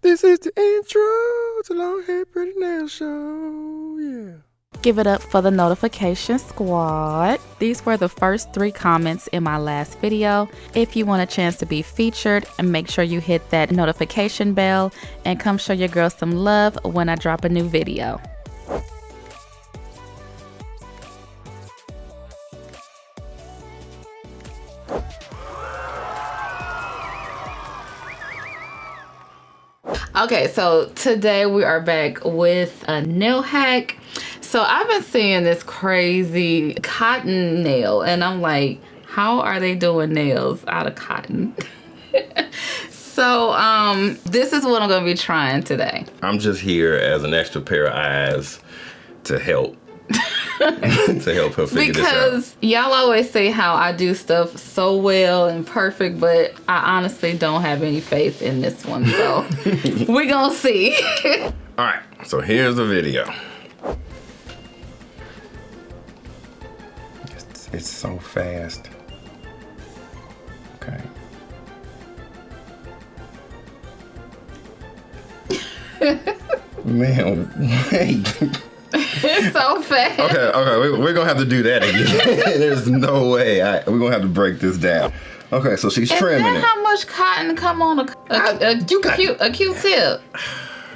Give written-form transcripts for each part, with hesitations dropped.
This is the intro to Long Hair Pretty Nail Show, yeah. Give it up for the notification squad. These were the first 3 comments in my last video. If you want a chance to be featured, and make sure you hit that notification bell and come show your girl some love when I drop a new video. Okay, so today we are back with a nail hack. So I've been seeing this crazy cotton nail and I'm like, how are they doing nails out of cotton? So this is what I'm gonna be trying today. I'm just here as an extra pair of eyes to help. To help her figure this out. Because y'all always say how I do stuff so well and perfect, but I honestly don't have any faith in this one, so we gonna see. All right, so here's the video. It's so fast. Okay. Man, wait. It's so fast. Okay, we're gonna have to do that again. There's no way. We're gonna have to break this down. Okay, so she's trimming it. Is that how much cotton come on a Q-tip?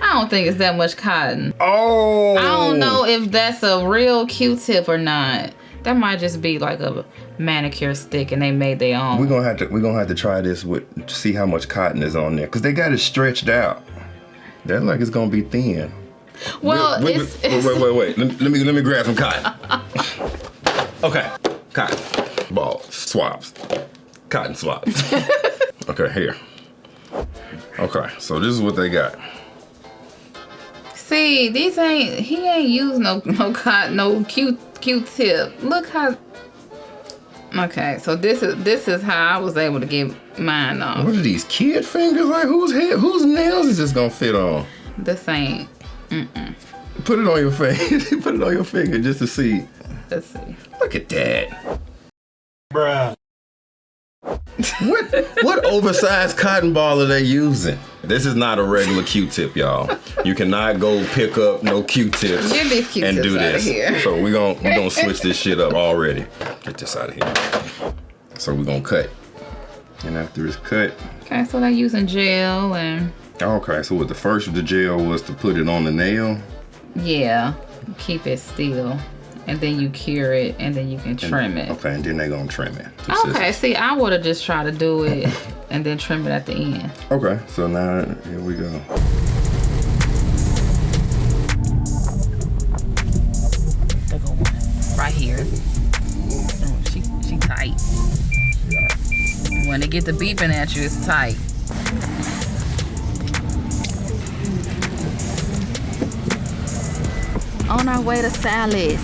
I don't think it's that much cotton. Oh. I don't know if that's a real Q-tip or not. That might just be like a manicure stick and they made their own. We're gonna have to try this with to see how much cotton is on there, because they got it stretched out. They're like it's gonna be thin. Well, wait. Let me grab some cotton. Okay, cotton balls, swabs, cotton swabs. Okay, here. Okay, so this is what they got. See, he ain't used no cotton, no Q-tip. Look how. Okay, so this is how I was able to get mine off. What are these kid fingers? Like whose nails is this gonna fit on? This ain't. Put it on your face. Put it on your finger just to see. Let's see. Look at that. Bruh. What oversized cotton ball are they using? This is not a regular Q-tip, y'all. You cannot go pick up no Q-tips Get these Q-tips and do out of this. here. So we're gonna switch this shit up already. Get this out of here. So we're gonna cut. And after it's cut. Okay, so they're using gel and. Okay, so what the first of the gel was to put it on the nail? Yeah, keep it still. And then you cure it and then you can trim it. Okay, and then they're gonna trim it. Okay, see, I would have just tried to do it and then trim it at the end. Okay, so now here we go. The good one. Right here. Oh, she tight. When they get to beeping at you, it's tight. On our way to Sally's.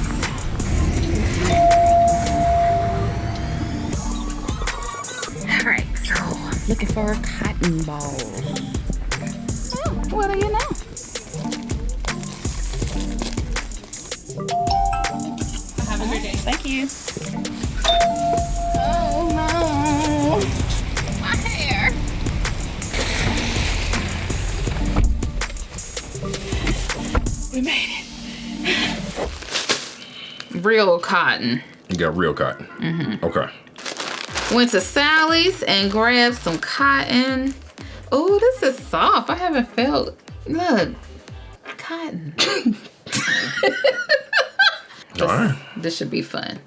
Alright, so I'm looking for cotton balls. Oh, what do you know? Have a great day. Thank you. Oh no. My hair. We made it. Real cotton. You got real cotton. Mm-hmm. Okay. Went to Sally's and grabbed some cotton. Oh, this is soft. I haven't felt. Look, cotton. This should be fun.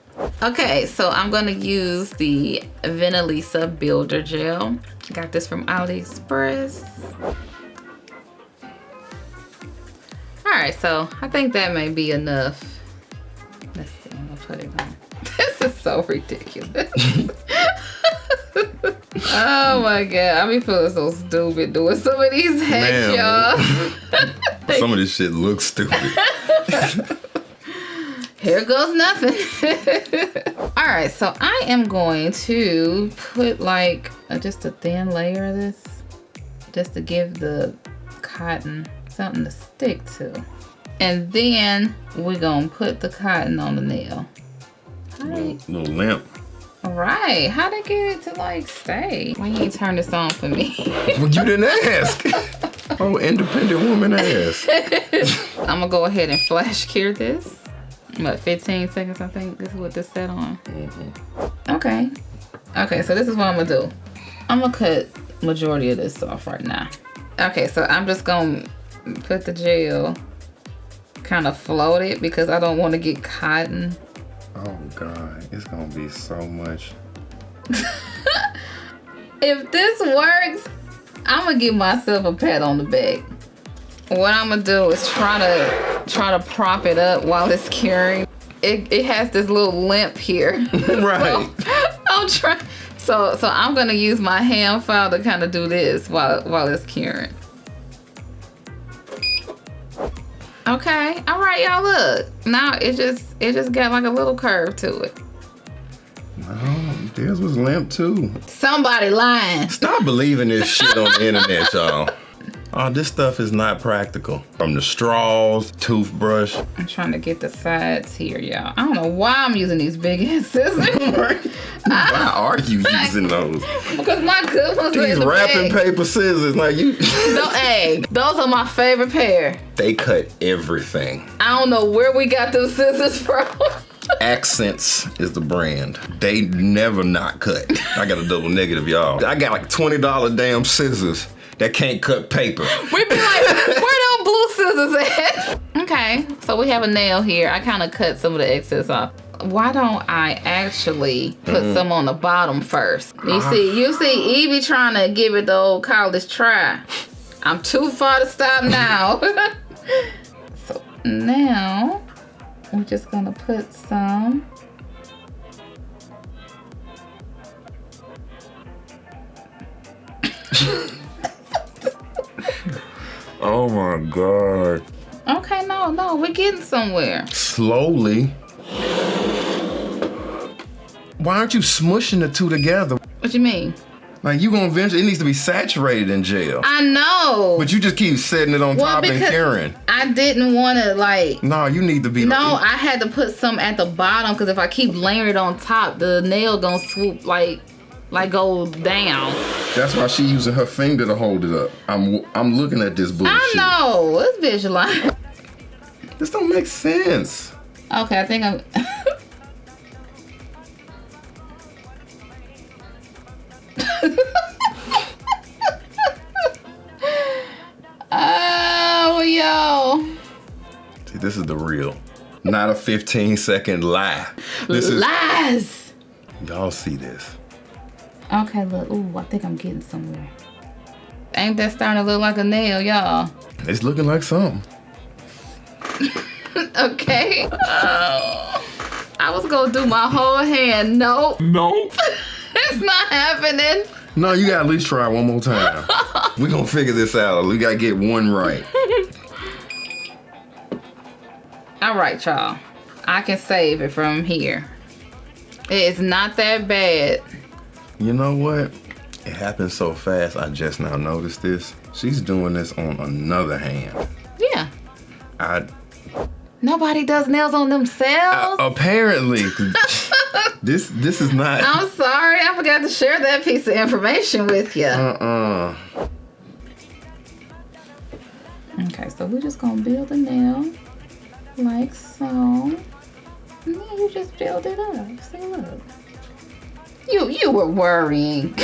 Okay, so I'm gonna use the Vanillisa Builder Gel. Got this from Aliexpress. All right, so I think that may be enough. Let's see, I'm gonna put it on. This is so ridiculous. Oh my God, I be feeling so stupid doing some of these hacks, y'all. Some of this shit looks stupid. Here goes nothing. All right, so I am going to put like just a thin layer of this, just to give the cotton something to stick to. And then we're gonna put the cotton on the nail. Little lamp. All right, how'd I get it to like stay? Why you ain't turn this on for me? Well, you didn't ask. Oh, independent woman ass. I'm gonna go ahead and flash cure this. What, 15 seconds, I think this is what this set on. Okay. Okay, so this is what I'm gonna do. I'm gonna cut majority of this off right now. Okay, so I'm just gonna put the gel, kind of float it because I don't want to get cotton. Oh God, it's gonna be so much. If this works, I'm gonna give myself a pat on the back. What I'm gonna do is try to prop it up while it's curing. It has this little limp here. Right. So I'm gonna use my hand file to kind of do this while it's curing. Okay, all right, y'all. Look, now it just got like a little curve to it. No, theirs was limp too. Somebody lying. Stop believing this shit on the internet, y'all. Oh, this stuff is not practical. From the straws, toothbrush. I'm trying to get the sides here, y'all. I don't know why I'm using these big ass scissors. Why are you using those? Because my good ones are in These the wrapping bag. paper scissors, like you. No, hey, those are my favorite pair. They cut everything. I don't know where we got those scissors from. Accents is the brand. They never not cut. I got a double negative, y'all. I got like $20 damn scissors that can't cut paper. We be like, where them blue scissors at? Okay, so we have a nail here. I kind of cut some of the excess off. Why don't I actually put some on the bottom first? You see, Evie trying to give it the old college try. I'm too far to stop now. So now, we're just gonna put some. Oh my God. Okay, no, we're getting somewhere. Slowly. Why aren't you smushing the two together? What you mean? Like you gonna eventually, it needs to be saturated in gel. I know. But you just keep setting it on top and curing. I didn't want to like. No, you need to be. No, I had to put some at the bottom because if I keep layering it on top, the nail gonna swoop like go down. That's why she using her finger to hold it up. I'm looking at this bullshit. I know. Let's visualize. This don't make sense. Okay, I think I'm. Oh, yo. See, this is the real. Not a 15-second lie. This is lies. Y'all see this. Okay, look. Ooh, I think I'm getting somewhere. Ain't that starting to look like a nail, y'all? It's looking like something. Okay. I was gonna do my whole hand. Nope. Nope. It's not happening. No, you gotta at least try one more time. We gonna figure this out. We gotta get one right. All right, y'all. I can save it from here. It's not that bad. You know what? It happened so fast, I just now noticed this. She's doing this on another hand. Yeah. Nobody does nails on themselves. Apparently. This is not. I'm sorry. I forgot to share that piece of information with you. Okay, so we're just going to build a nail like so. And then you just build it up. See, look. You were worrying.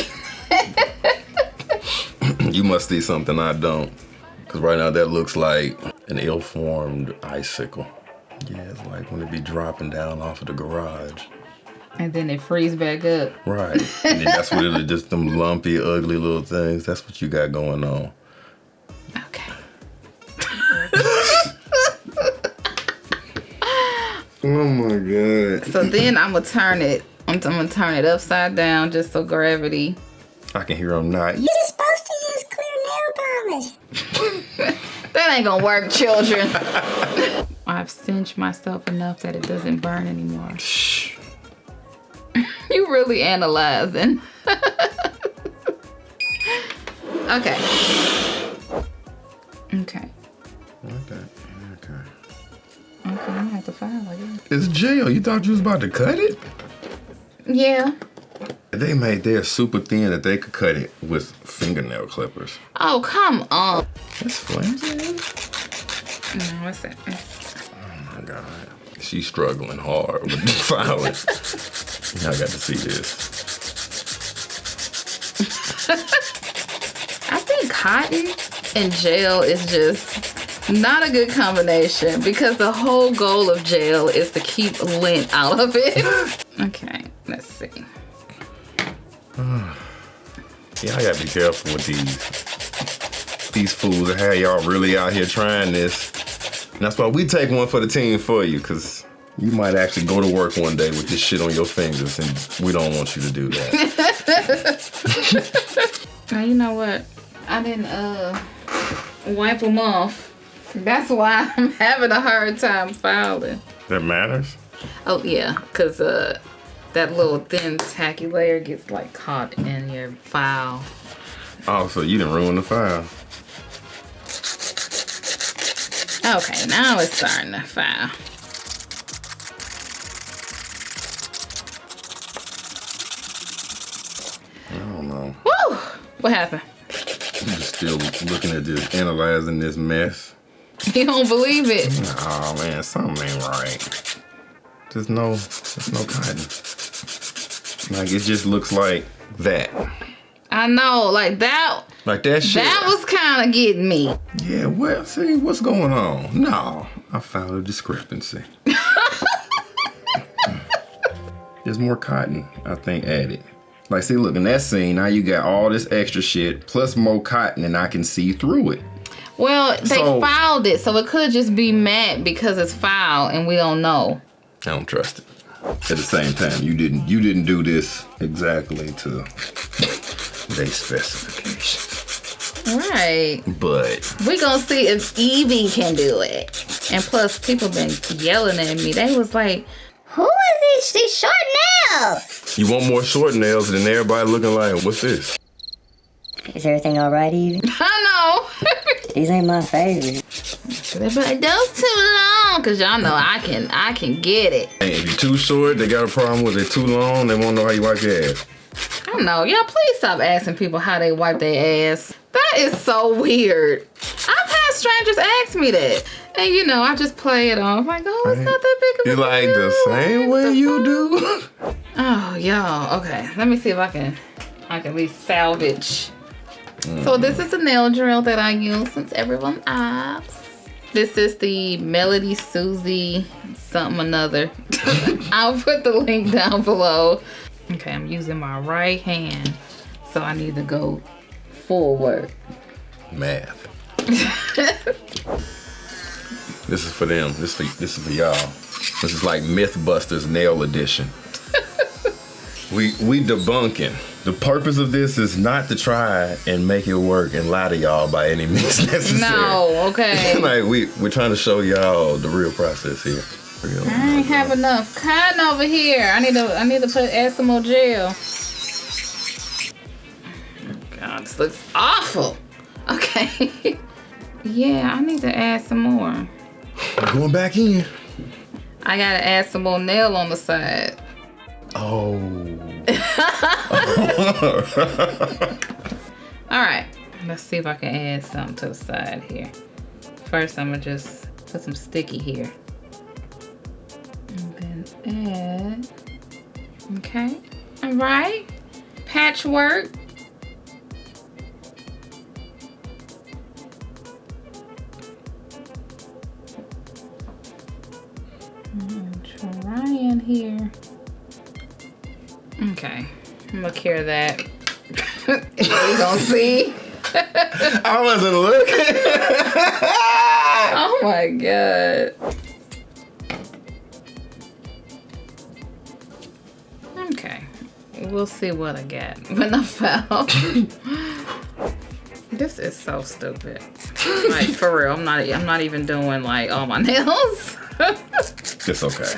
You must see something I don't. Because right now that looks like an ill-formed icicle. Yeah, it's like when it be dropping down off of the garage. And then it frees back up. Right. And then that's what it'll just them lumpy, ugly little things. That's what you got going on. Okay. Oh my God. So then I'm gonna turn it. I'm gonna turn it upside down just so gravity. I can hear them not. You're supposed to use clear nail polish. That ain't gonna work, children. I've cinched myself enough that it doesn't burn anymore. Shh. You really analyzing. Okay. Okay. Okay. I'm gonna have to file, I guess. It's gel. You thought you was about to cut it? Yeah. They made theirs super thin that they could cut it with fingernail clippers. Oh, come on. That's flimsy. What's that? Oh my God. She's struggling hard with the filing. I got to see this. I think cotton and gel is just not a good combination because the whole goal of gel is to keep lint out of it. Okay, let's see. Y'all gotta be careful with these fools and how y'all really out here trying this. And that's why we take one for the team for you, because you might actually go to work one day with this shit on your fingers, and we don't want you to do that. Now, you know what? I didn't wipe them off. That's why I'm having a hard time filing. That matters? Oh, yeah, because that little thin tacky layer gets like caught in your file. Oh, so you didn't ruin the file. Okay, now it's starting to file. I don't know. Woo! What happened? I'm just still looking at this, analyzing this mess. You don't believe it? Oh man, something ain't right. There's no cotton. Like, it just looks like that. I know, like that. Like that shit. That was kind of getting me. Yeah, well, see, what's going on? No, I found a discrepancy. There's more cotton, I think, added. Like, see, look, in that scene, now you got all this extra shit, plus more cotton, and I can see through it. Well, they filed it, so it could just be matte because it's filed, and we don't know. I don't trust it. At the same time, you didn't do this exactly to their specifications. Right. But we gonna see if Evie can do it. And plus, people been yelling at me. They was like, Who is these short nails? you want more short nails than everybody looking like, what's this? Is everything all right, Evie? I know. These ain't my favorite. But those too long, cause y'all know I can get it. Hey, if you're too short, they got a problem with it. Too long, they won't know how you wipe your ass. I don't know. Y'all please stop asking people how they wipe their ass. That is so weird. I've had strangers ask me that. And you know, I just play it off like, oh, it's not that big of a You like deal. the same way you do? Oh, y'all. Okay, let me see if I can at least salvage. So this is a nail drill that I use since everyone asks. This is the Melody Susie something another. I'll put the link down below. Okay, I'm using my right hand, so I need to go forward. Math. This is for them. This is for y'all. This is like Mythbusters Nail Edition. We debunking. The purpose of this is not to try and make it work and lie to y'all by any means necessary. No, okay. Like we're trying to show y'all the real process here. I ain't have enough cotton over here. I need to add some more gel. God, this looks awful. Okay. Yeah, I need to add some more. Going back in. I gotta add some more nail on the side. Oh. All right, let's see if I can add something to the side here. First, I'm gonna just put some sticky here. And then add, okay, all right, patchwork. I'm trying here. Okay, I'm gonna cure that. You gonna see? I wasn't looking. Oh my god. Okay, we'll see what I get when I found. This is so stupid. Like for real, I'm not even doing like all my nails. It's okay.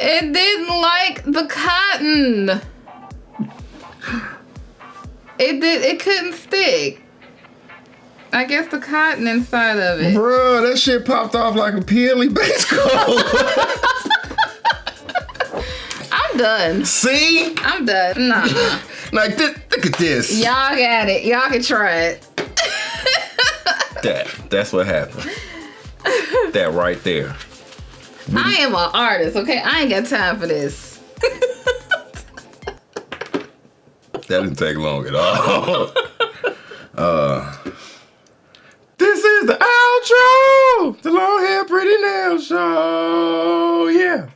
It didn't like the cotton. It couldn't stick. I guess the cotton inside of it. Bruh, that shit popped off like a peely base coat. I'm done. See? I'm done. Nah. Like, look at this. Y'all got it. Y'all can try it. That's what happened. That right there. I am an artist, okay? I ain't got time for this. That didn't take long at all. This is the outro. The Long Hair Pretty Nail Show. Yeah.